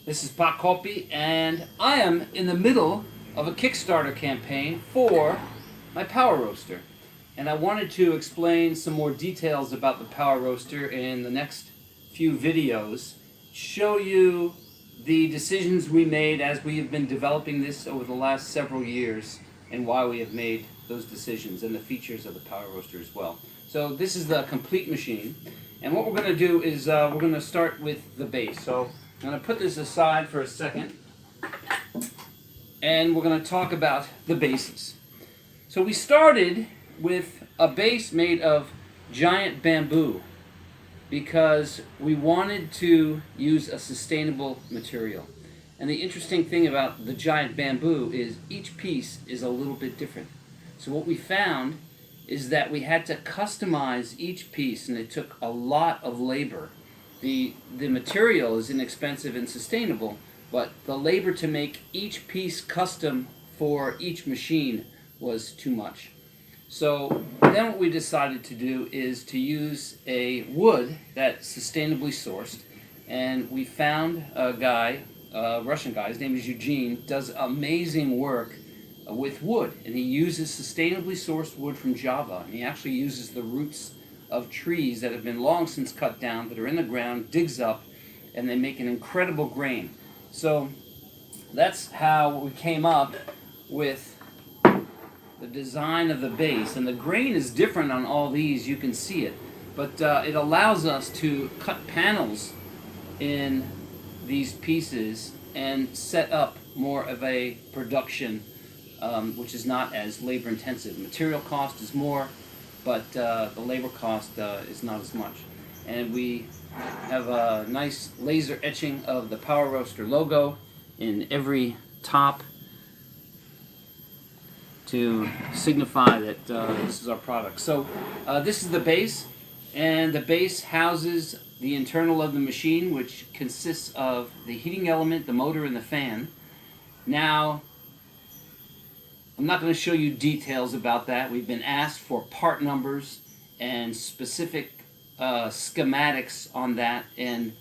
This is Pot Copy, and I am in the middle of a Kickstarter campaign for my Power Roaster. And I wanted to explain some more details about the Power Roaster in the next few videos, show you the decisions we made as we have been developing this over the last several years and why we have made those decisions and the features of the Power Roaster as well. So this is the complete machine, and what we're going to do is we're going to start with the base. So I'm going to put this aside for a second, and we're going to talk about the bases. So we started with a base made of giant bamboo because we wanted to use a sustainable material. And the interesting thing about the giant bamboo is each piece is a little bit different. So what we found is that we had to customize each piece, and it took a lot of labor. The material is inexpensive and sustainable, but the labor to make each piece custom for each machine was too much. So then what we decided to do is to use a wood that's sustainably sourced, and we found a guy, a Russian guy, his name is Eugene, does amazing work with wood, and he uses sustainably sourced wood from Java, and he actually uses the roots of trees that have been long since cut down, that are in the ground, digs up, and they make an incredible grain. So that's how we came up with the design of the base, and the grain is different on all these, you can see it, but it allows us to cut panels in these pieces and set up more of a production which is not as labor intensive. Material cost is more, but the labor cost is not as much. And we have a nice laser etching of the Power Roaster logo in every top to signify that this is our product. So this is the base, and the base houses the internal of the machine, which consists of the heating element, the motor, and the fan. Now, I'm not going to show you details about that. We've been asked for part numbers and specific schematics on that, and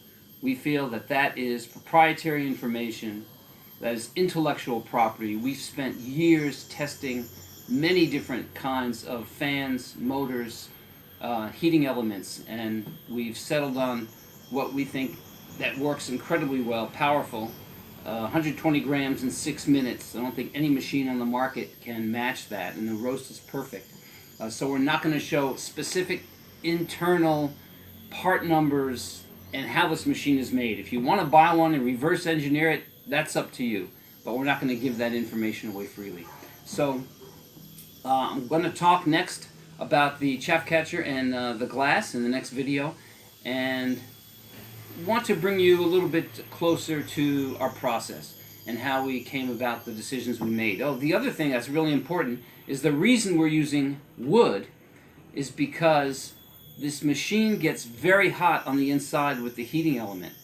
we feel that that is proprietary information, that is intellectual property. We've spent years testing many different kinds of fans, motors, heating elements, and we've settled on what we think that works incredibly well, powerful. 120 grams in 6 minutes. I don't think any machine on the market can match that, and the roast is perfect. So we're not going to show specific internal part numbers and how this machine is made. If you want to buy one and reverse engineer it, that's up to you, but we're not going to give that information away freely. So I'm going to talk next about the chaff catcher and the glass in the next video, and want to bring you a little bit closer to our process and how we came about the decisions we made. Oh, the other thing that's really important is the reason we're using wood is because this machine gets very hot on the inside with the heating element.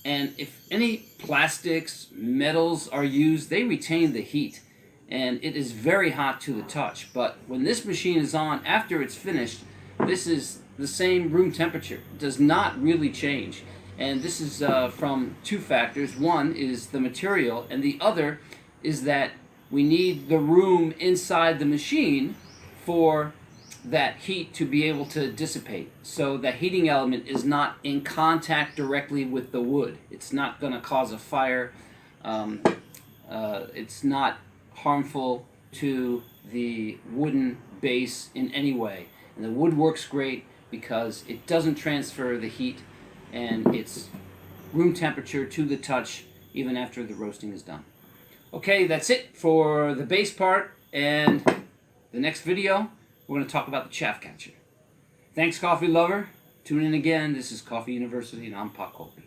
And if any plastics, metals are used, they retain the heat. And it is very hot to the touch. But when this machine is on, after it's finished, this is the same room temperature. It does not really change. And this is from two factors. One is the material, and the other is that we need the room inside the machine for that heat to be able to dissipate. So the heating element is not in contact directly with the wood. It's not going to cause a fire. It's not harmful to the wooden base in any way. And the wood works great because it doesn't transfer the heat, and it's room temperature to the touch even after the roasting is done. Okay, that's it for the base part, and the next video we're going to talk about the chaff catcher. Thanks, coffee lover. Tune in again. This is Coffee University, and I'm Pot Copy.